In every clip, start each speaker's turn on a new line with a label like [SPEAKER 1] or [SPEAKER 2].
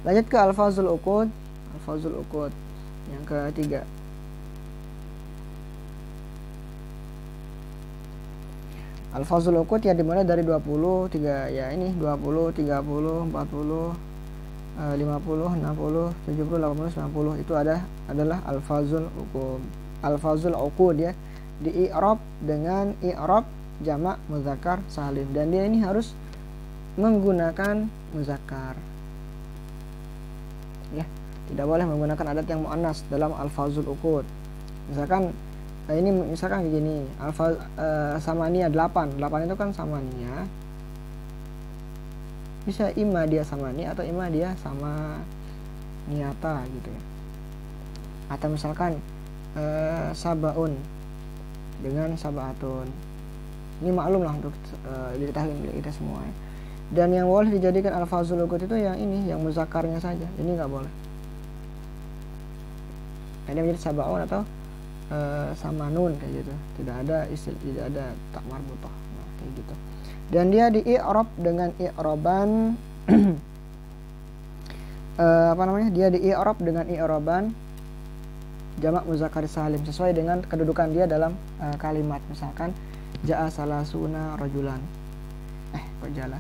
[SPEAKER 1] Lanjut ke alfazul uqud. Alfazul uqud yang ketiga. Alfazul uqud ya dimulai dari 20, 3 ya ini 20, 30, 40, 50, 60, 70, 80, 90 itu adalah alfazul uqud. Alfazul uqud ya di i'rab dengan i'rab jamak muzakkar salim, dan dia ini harus menggunakan muzakkar. Ya, tidak boleh menggunakan adat yang muannas dalam alfazul uqud. Misalkan ini misalkan begini, samania 8 itu kan samania. Bisa ima dia samani atau ima dia sama niata gitu ya. Atau misalkan sabaun dengan sabaatun. Ini maklum lah untuk diketahui kita semua ya. Dan yang boleh dijadikan alfazul uqud itu yang ini, yang muzakkarnya saja. Ini nggak boleh. Ini menjadi sabaun atau sama nun kayak gitu, tidak ada tak marbutah, nah, kayak gitu. Dan dia di i'rab dengan i'raban dia di i'rab dengan i'raban jamak muzakkar salim sesuai dengan kedudukan dia dalam kalimat. Misalkan ja'a salasuna rajulan, kok jala.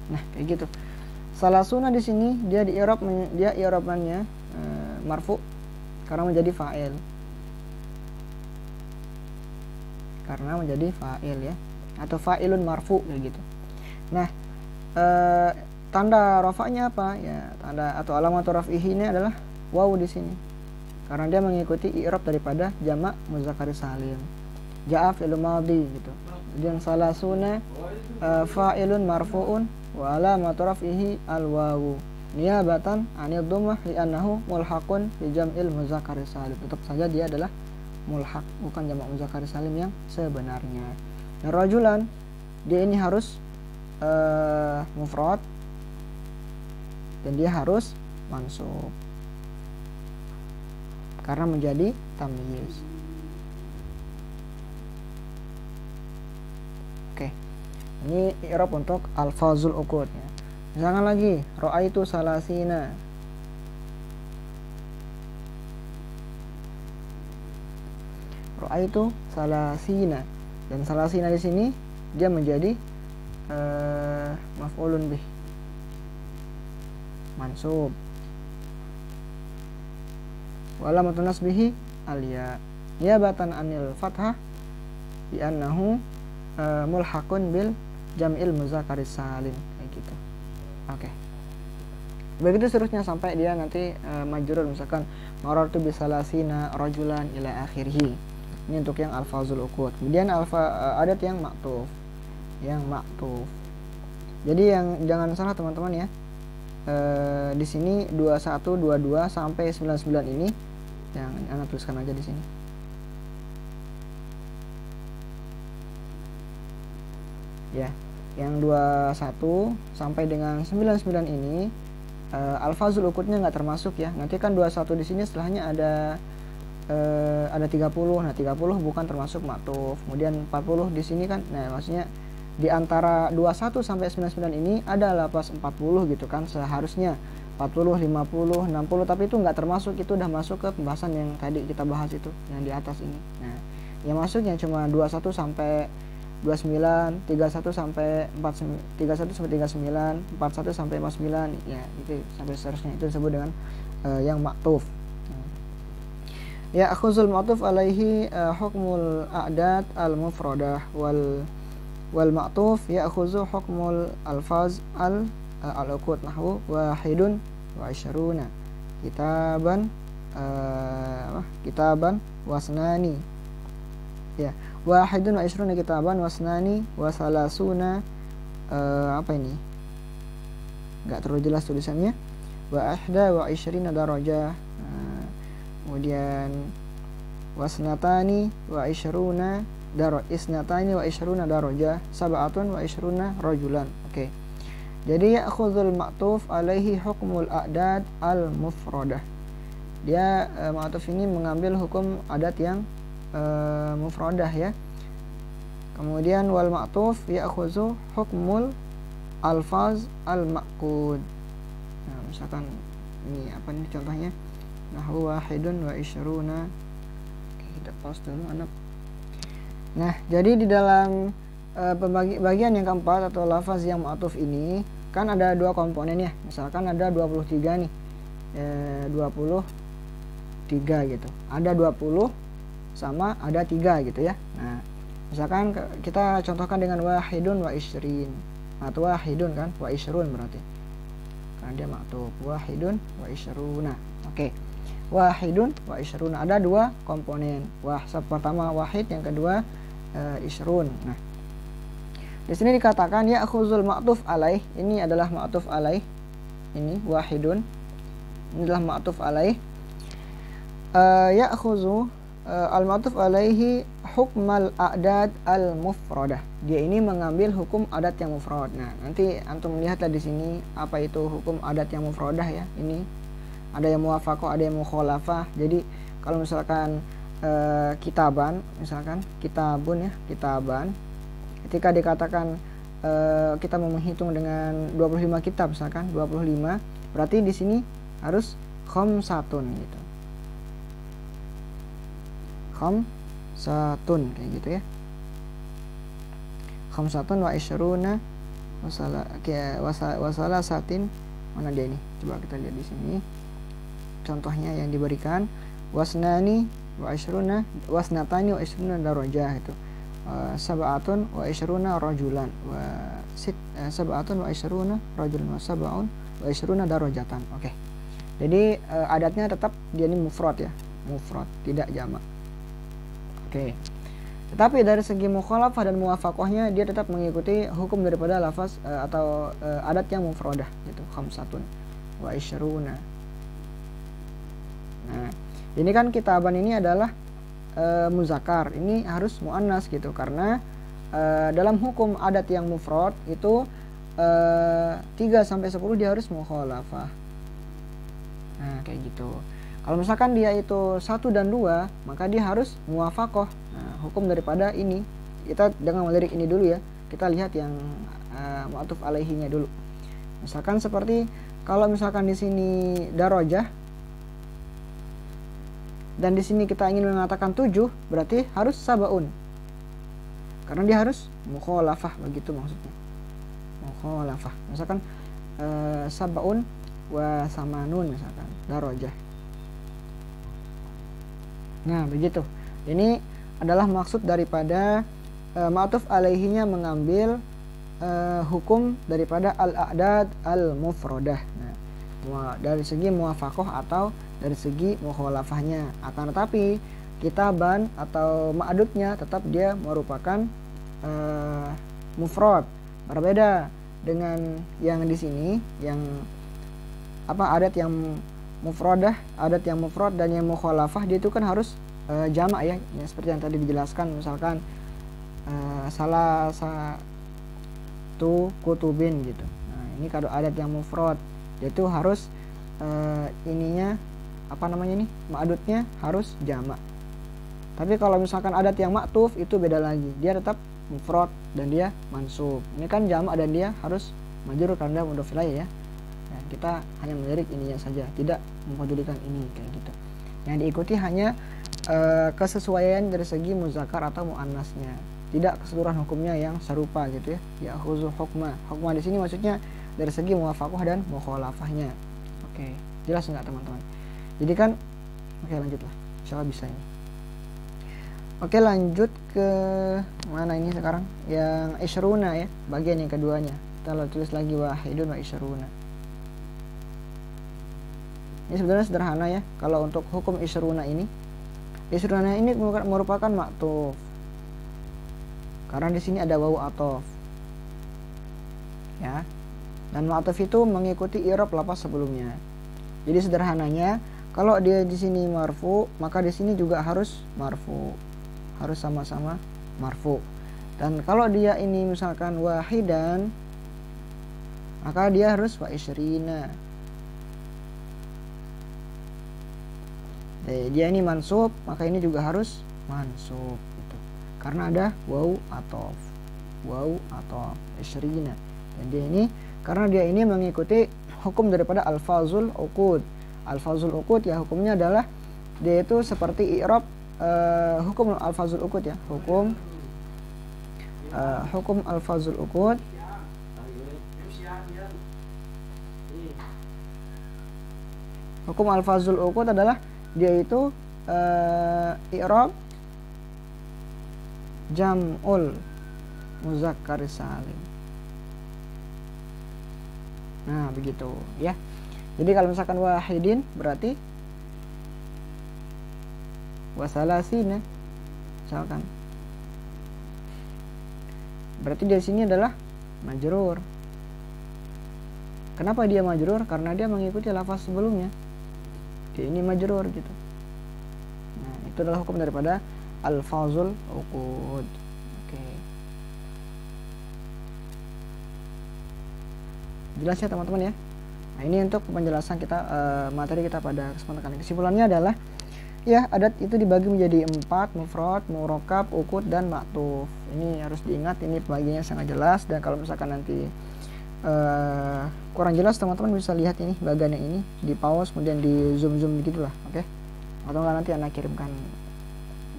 [SPEAKER 1] Nah, kayak gitu. Salasuna di sini dia di i'rab, dia i'rabannya marfu karena menjadi fa'il. Karena menjadi fa'il ya, atau fa'ilun marfu kayak gitu. Nah, tanda rafa'nya apa? Ya, tanda atau alamat raf'ihi ini adalah waw di sini. Karena dia mengikuti i'rab daripada jamak muzakkar salim. Ja'a fi'il madhi gitu. Dan salasuna fa'ilun marfu'un wa alamatu raf'ihi al-wawu niyabatan 'anil dhammah li'annahu mulhaqun bi jam'il muzakkar salim. Tetap saja dia adalah mulhaq, bukan jamak muzakkar salim yang sebenarnya. Nah, rajulan dia ini harus mufrad dan dia harus mansub karena menjadi tamyiz. Oke. Ini i'rab untuk alfazul uqud ya. Misalkan lagi ra'aitu salasina. Ra'aitu salasina. Dan salasina di sini dia menjadi maf'ulun bih. Mansub. Wa alamatun nasbihi al-ya. Niyabatan anil fathah bi annahu mulhaqun bil jam'il muzakkar salim kayak gitu. Oke. Begitu seterusnya sampai dia nanti majrur, misalkan marartu bisalasina rajulan ila akhirih. Ini untuk yang alfazul uqud. Kemudian adat yang maktuf. Yang maktuf. Jadi yang jangan salah teman-teman ya. Di sini 21, 22 sampai 99 ini yang Anda tuliskan aja di sini. Ya, yang 21 sampai dengan 99 ini alfazul uqudnya nggak termasuk ya. Nanti kan 21 di sini setelahnya ada 30. Nah, 30 bukan termasuk maktuf. Kemudian 40 di sini kan. Nah, maksudnya di antara 21 sampai 99 ini ada lafaz 40 gitu kan. Seharusnya 40, 50, 60, tapi itu nggak termasuk, itu udah masuk ke pembahasan yang tadi kita bahas itu, yang di atas ini. Nah, yang masuknya cuma 21 sampai 29, 31 sampai 31 sampai 39, 41 sampai 49 ya, itu sampai seterusnya, itu disebut dengan yang maktuf. Ya, akhuzul ma'tuf alaihi hukmul a'dad al-mufradah wal ma'tuf ya'khuzu hukmul alfaz al-uqud nahwu wahidun wa isyruna kitaban kitaban wasnani ya, wahidun wa isyruna kitaban wasnani wa salasuna apa ini enggak terlalu jelas tulisannya, wa ahda wa isyrina darajah, kemudian wasnatani wa isyruna isnatani wa isyruna darajah, sab'atun wa isyruna rajulan. Oke. Jadi ya'khudhul ma'tuf alaihi hukmul a'dad al-mufradah. Dia ma'tuf ini mengambil hukum adat yang mufradah ya. Kemudian wal ma'tuf ya'khuzu hukmul alfaz al ma'qud. Nah, misalkan ini apa nih contohnya? Nahwu wahidun wa isyruna. Oke, kita pause dulu anak. Nah, jadi di dalam bagian yang keempat atau lafaz yang ma'tuf ini kan ada dua komponen ya. Misalkan ada 23 nih. 23 gitu. Ada 20 sama ada 3 gitu ya. Nah, misalkan kita contohkan dengan wahidun wa isrin. Atau wahidun kan, wa isrun berarti. Karena dia ma'tuf. Wahidun wa isruna. Oke. Wahidun wa isruna. Ada dua komponen. Pertama wahid, yang kedua isrun. Nah, di sini dikatakan ya'khuzul ma'tuf alaih. Ini adalah ma'tuf alaih. Ini wahidun. Ini adalah ma'tuf alaih. Ya'khuzu al-ma'tuf alaihi hukmal a'dad al-mufradah. Dia ini mengambil hukum adat yang mufrad. Nah, nanti antum lihatlah di sini apa itu hukum adat yang mufradah ya. Ini ada yang muwafaqah, ada yang mukhalafah. Jadi kalau misalkan kitaban, misalkan kitabun ya, kitaban. Ketika dikatakan kita mau menghitung dengan 25 kitab misalkan 25, berarti di sini harus khamsatun gitu. Khamsatun kayak gitu ya. Khamsatun wa isyruna wasala satin. Mana dia ini? Coba kita lihat di sini. Contohnya yang diberikan wasnani wa isyruna wasnatani wa isyruna darajah itu. Sab'atun wa isyruna rajulan wa sab'atun wa isyruna rajulan wa sab'un wa isyruna darajatan. Oke. Jadi adatnya tetap dia ini mufrad ya. Mufrad, tidak jamak. Oke. Tetapi dari segi mukhalafah dan muwafaqahnya dia tetap mengikuti hukum daripada lafaz atau adat yang mufradah gitu, khamsatun wa isyruna. Nah, ini kan kitaban ini adalah muzakkar. Ini harus muannas gitu karena dalam hukum adat yang mufrad itu 3 sampai 10 dia harus mukhalafah. Nah, kayak gitu. Kalau misalkan dia itu 1 dan 2, maka dia harus muwafaqah. Nah, hukum daripada ini, kita jangan melirik ini dulu ya. Kita lihat yang ma'tuf alaihinya dulu. Misalkan seperti kalau misalkan di sini darajah dan di sini kita ingin mengatakan 7, berarti harus sabaun. Karena dia harus mukhalafah, begitu maksudnya. Mukhalafah. Misalkan sabaun wa samanun misalkan darajah. Nah, begitu. Ini adalah maksud daripada ma'tuf alaihinya mengambil hukum daripada al-a'dad al-mufradah. Nah, dari segi muwafaqah atau dari segi mukhalafahnya. Akan tetapi kitaban atau ma'dudnya tetap dia merupakan mufrad. Berbeda dengan yang di sini, yang adat yang mufradah, adat yang mufrad dan yang mukhalafah dia itu kan harus jamak ya, seperti yang tadi dijelaskan. Misalkan salah satu kutubin gitu. Nah, ini kalau adat yang mufrad dia itu harus ininya ma'dudnya harus jamak. Tapi kalau misalkan adat yang ma'tuf itu beda lagi, dia tetap mufrad dan dia mansub. Ini kan jamak dan dia harus majrur karena mudhof ilaih ya. Nah, kita hanya melirik ininya saja, tidak mempedulikan ini kayak gitu. Yang diikuti hanya kesesuaian dari segi muzakkar atau muannasnya, tidak keseluruhan hukumnya yang serupa gitu ya. Ya khuzu hukma. Hukma di sini maksudnya dari segi muwafaqah dan mukhalafahnya. Oke, jelas enggak teman-teman? Jadi kan oke, lanjutlah. Insyaallah bisa ini. Oke, lanjut ke mana ini sekarang? Yang isyruna ya, bagian yang keduanya. Kita tulis lagi wahidun wa isyruna. Ini sebenarnya sederhana ya. Kalau untuk hukum isyruna ini merupakan ma'tuf. Karena di sini ada wawu athof. Ya. Dan ma'tuf itu mengikuti i'rab lafaz sebelumnya. Jadi sederhananya, kalau dia di sini marfu, maka di sini juga harus marfu. Harus sama-sama marfu. Dan kalau dia ini misalkan wahidan, maka dia harus wa isyrina. Dia ini mansub, maka ini juga harus mansub gitu. Karena ada waw atau isyrina. Dan dia ini karena dia ini mengikuti hukum daripada alfazul uqud. Alfazul uqud ya hukumnya adalah dia itu seperti i'rab hukum alfazul uqud ya. Hukum alfazul uqud hukum alfazul uqud adalah dia itu i'rab jam'ul muzakkar salim. Nah, begitu ya. Jadi kalau misalkan wahidin berarti wasalasina misalkan. Berarti di sini adalah majrur. Kenapa dia majrur? Karena dia mengikuti lafaz sebelumnya. Dia ini majrur gitu. Nah, itu adalah hukum daripada alfazul uqud. Oke. Jelas ya teman-teman ya. Nah, ini untuk penjelasan kita materi kita pada kesempatan kali ini. Kesimpulannya adalah ya adat itu dibagi menjadi 4, mufrad, murakkab, uqud dan ma'tuf. Ini harus diingat, ini pembagiannya sangat jelas. Dan kalau misalkan nanti kurang jelas, teman-teman bisa lihat ini bagian yang ini di pause kemudian di zoom gitulah, oke? Atau enggak nanti anak kirimkan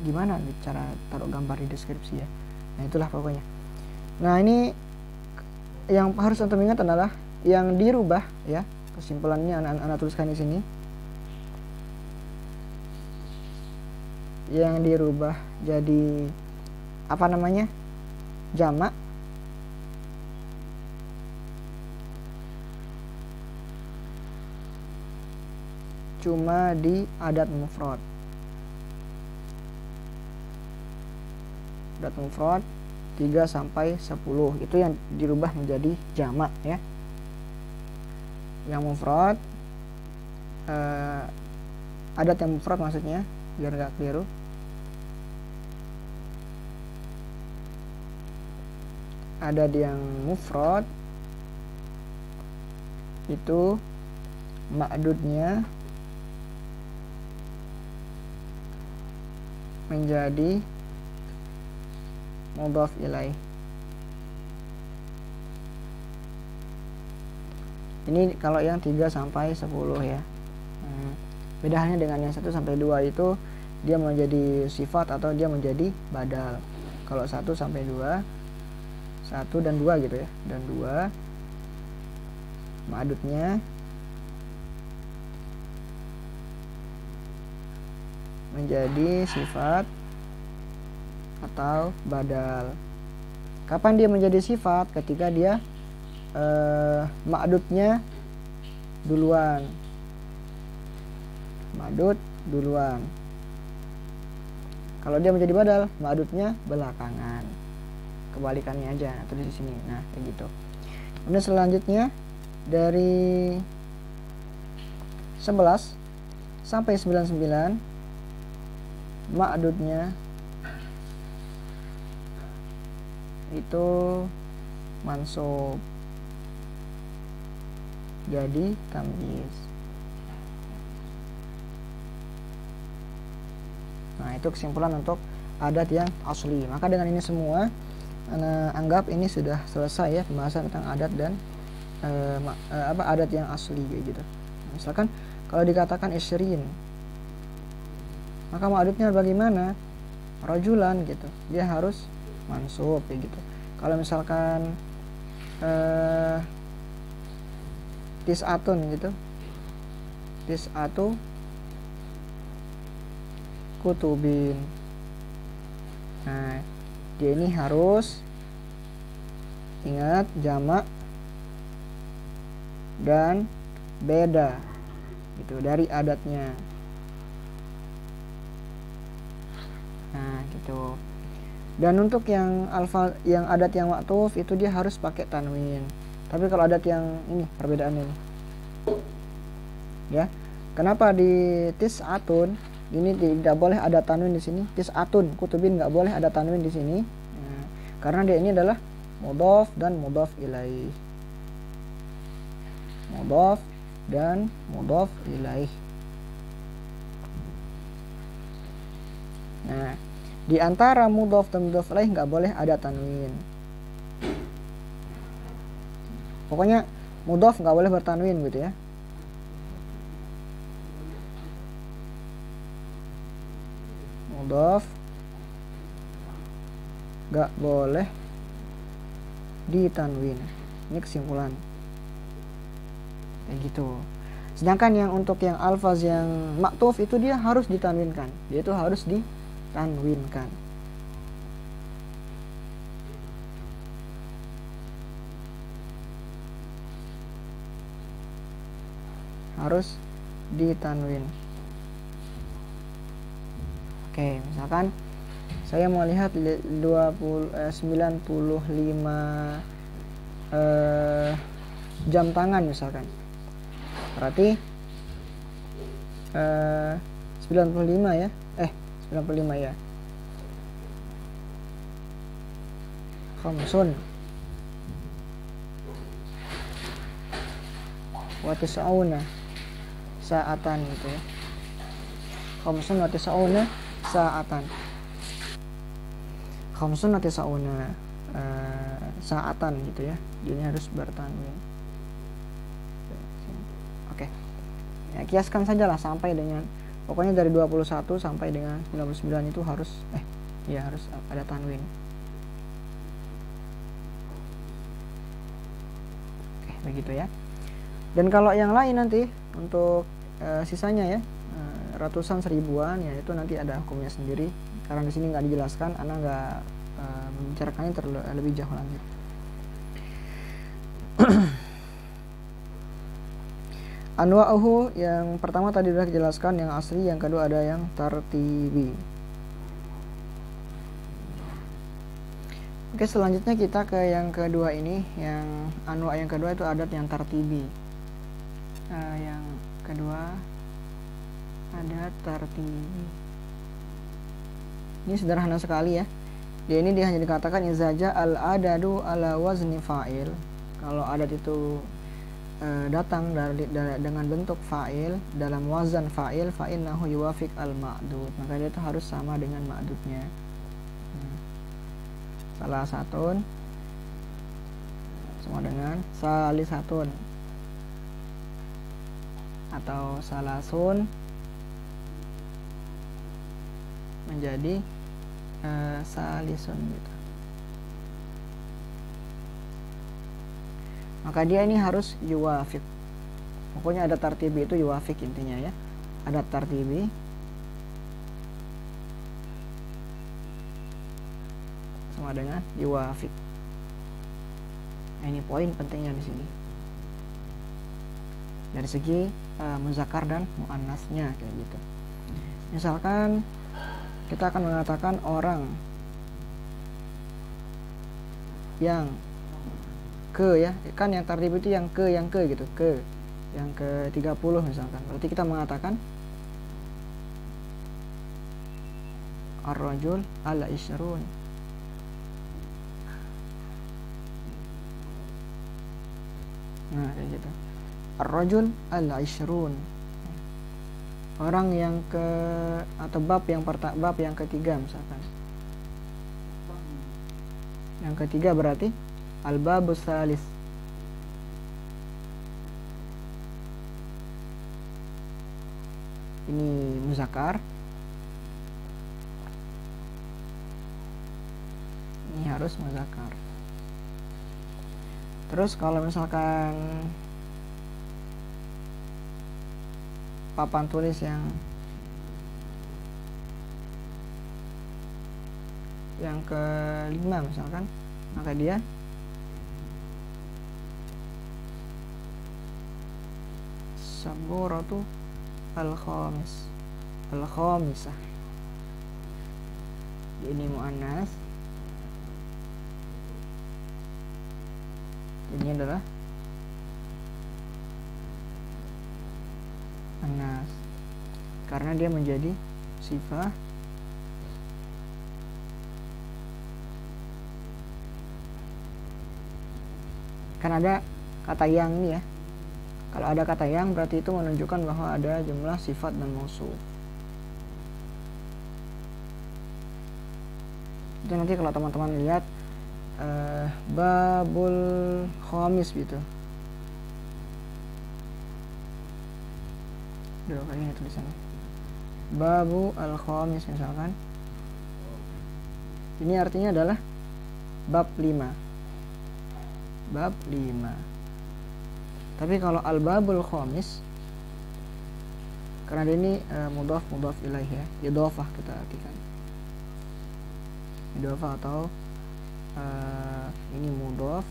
[SPEAKER 1] gimana cara taruh gambar di deskripsi ya. Nah, itulah pokoknya. Nah, ini yang harus antum ingat adalah yang dirubah ya. Kesimpulannya anak tuliskan di sini. Yang dirubah jadi apa namanya? Jamak cuma di adat mufrad. Adat mufrad 3 sampai 10 itu yang dirubah menjadi jamak ya. Yang mufrad adat yang mufrad maksudnya biar gak keliru. Adat yang mufrad itu ma'dudnya menjadi mudhaf ilaih. Ini kalau yang 3 sampai 10 ya. Beda halnya dengan yang 1 sampai 2 itu dia menjadi sifat atau dia menjadi badal. Kalau 1 sampai 2, 1 dan 2 gitu ya. Dan 2 ma'dudnya menjadi sifat atau badal. Kapan dia menjadi sifat? Ketika dia ma'dudnya duluan. Ma'dud duluan. Kalau dia menjadi badal, ma'dudnya belakangan. Kebalikannya aja tulis di sini. Nah, kayak gitu. Kemudian selanjutnya dari 11 sampai 99 ma'dudnya itu mansub jadi tamyiz. Nah, itu kesimpulan untuk adat yang asli. Maka dengan ini semua anggap ini sudah selesai ya pembahasan tentang adat dan adat yang asli kayak gitu. Misalkan kalau dikatakan isrin, maka ma'dudnya bagaimana? Rajulan gitu. Dia harus mansub kayak gitu. Kalau misalkan tis'atun gitu. Tis'atu kutubin. Nah, dia ini harus ingat jamak dan beda gitu dari adatnya. Nah, gitu. Dan untuk yang adat yang ma'tuf itu dia harus pakai tanwin. Tapi kalau adat yang ini perbedaannya nih. Ya. Kenapa di tis'atun ini tidak boleh ada tanwin di sini? Tis'atun kutubin nggak boleh ada tanwin di sini. Nah, karena dia ini adalah mudhaf dan mudhaf ilaih. Mudhaf dan mudhaf ilaih. Nah, Di antara mudhof dan mudhof ilaih nggak boleh ada tanwin. Pokoknya mudhof nggak boleh bertanwin gitu ya. Mudhof nggak boleh ditanwin. Ini kesimpulan kayak gitu. Sedangkan yang untuk yang alfaz yang maktuf itu dia harus ditanwinkan. Dia itu harus ditanwinkan. Harus ditanwin. Oke, misalkan saya mau lihat 95 jam tangan misalkan. Berarti 95 ya. 95 ya. Khamsun wa tis'una saatan gitu ya. Khamsun wa tis'una saatan. Khamsun wa tis'una saatan gitu ya. Ini harus bertanwin. Oke. Ya, kiaskan sajalah sampai dengan pokoknya dari 21 sampai dengan 99 itu harus harus ada tanwin. Oke, begitu ya. Dan kalau yang lain nanti untuk sisanya ya ratusan seribuan ya itu nanti ada hukumnya sendiri. Karena di sini nggak dijelaskan, Anda nggak membicarakannya lebih jauh lanjut. Anwa'uhu yang pertama tadi sudah dijelaskan, yang asli, yang kedua ada yang tartibi. Oke, selanjutnya kita ke yang kedua ini, yang anwa' yang kedua itu adat yang tartibi. Yang kedua adat tartibi. Ini sederhana sekali ya. Dia hanya dikatakan izaja al-adadu ala wazni fa'il. Kalau adat itu datang dengan bentuk fa'il dalam wazan fa'il, fa'innahu yuwafiq al-ma'dud, maka dia itu harus sama dengan ma'dudnya. Salah satun sama dengan salisatun, atau salasun menjadi salisun gitu. Maka dia ini harus yuwafiq. Pokoknya ada tartibi itu yuwafiq intinya ya. Ada tartibi sama dengan yuwafiq. Nah, ini poin pentingnya di sini. Dari segi muzakkar dan muannasnya kayak gitu. Misalkan kita akan mengatakan orang yang ke ya, kan yang tartib itu yang ke gitu, ke yang ke 30 misalkan. Berarti kita mengatakan ar-rajul ala isyrun. Nah, kayak gitu. Ar-rajul ala isyrun. Orang yang ke, atau bab yang ketiga misalkan. Yang ketiga berarti al-babus salis. Ini muzakkar. Ini harus muzakkar. Terus kalau misalkan papan tulis yang kelima misalkan, maka dia saburatu al-khamisah. Ini muannas, ini adalah annas karena dia menjadi sifat kan ada kata yang ini ya. Kalau ada kata yang berarti itu menunjukkan bahwa ada jumlah sifat dan mausuf. Itu nanti kalau teman-teman lihat babul khamis gitu. Dua kali ini tulisannya. Babu al khamis misalkan. Ini artinya adalah bab 5. Bab 5. Tapi kalau al babul khamis, karena ini mudhaf ilaih ya, idhofah kita artikan. Idhofah atau ini mudhaf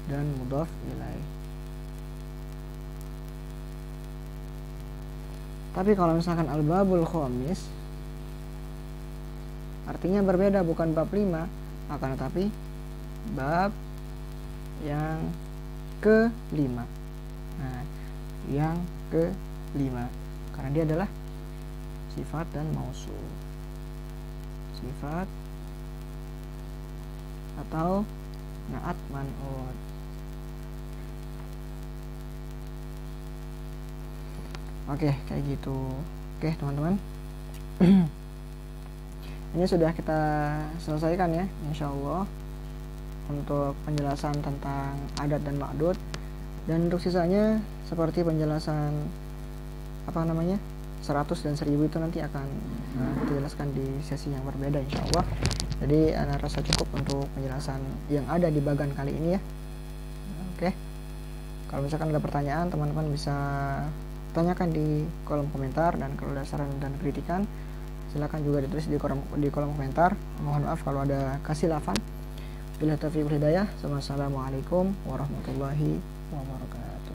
[SPEAKER 1] dan mudhaf ilaih. Tapi kalau misalkan al-babul khamis artinya berbeda, bukan bab 5, akan tetapi bab yang ke-5. Nah, yang ke-5 karena dia adalah sifat dan mausul. Sifat atau naat man'ut. Oke, kayak gitu. Oke, teman-teman. Ini sudah kita selesaikan ya, insyaallah, untuk penjelasan tentang adat dan ma'dud. Dan untuk sisanya seperti penjelasan 100 dan 1000 itu nanti akan kita jelaskan di sesi yang berbeda insyaallah. Jadi Ana rasa cukup untuk penjelasan yang ada di bagan kali ini ya. Oke. Kalau misalkan ada pertanyaan, teman-teman bisa tanyakan di kolom komentar, dan kalau ada saran dan kritikan silakan juga ditulis di kolom komentar. Mohon maaf kalau ada kesilafan. Bila taufiq wal hidayah. Wassalamualaikum warahmatullahi wabarakatuh.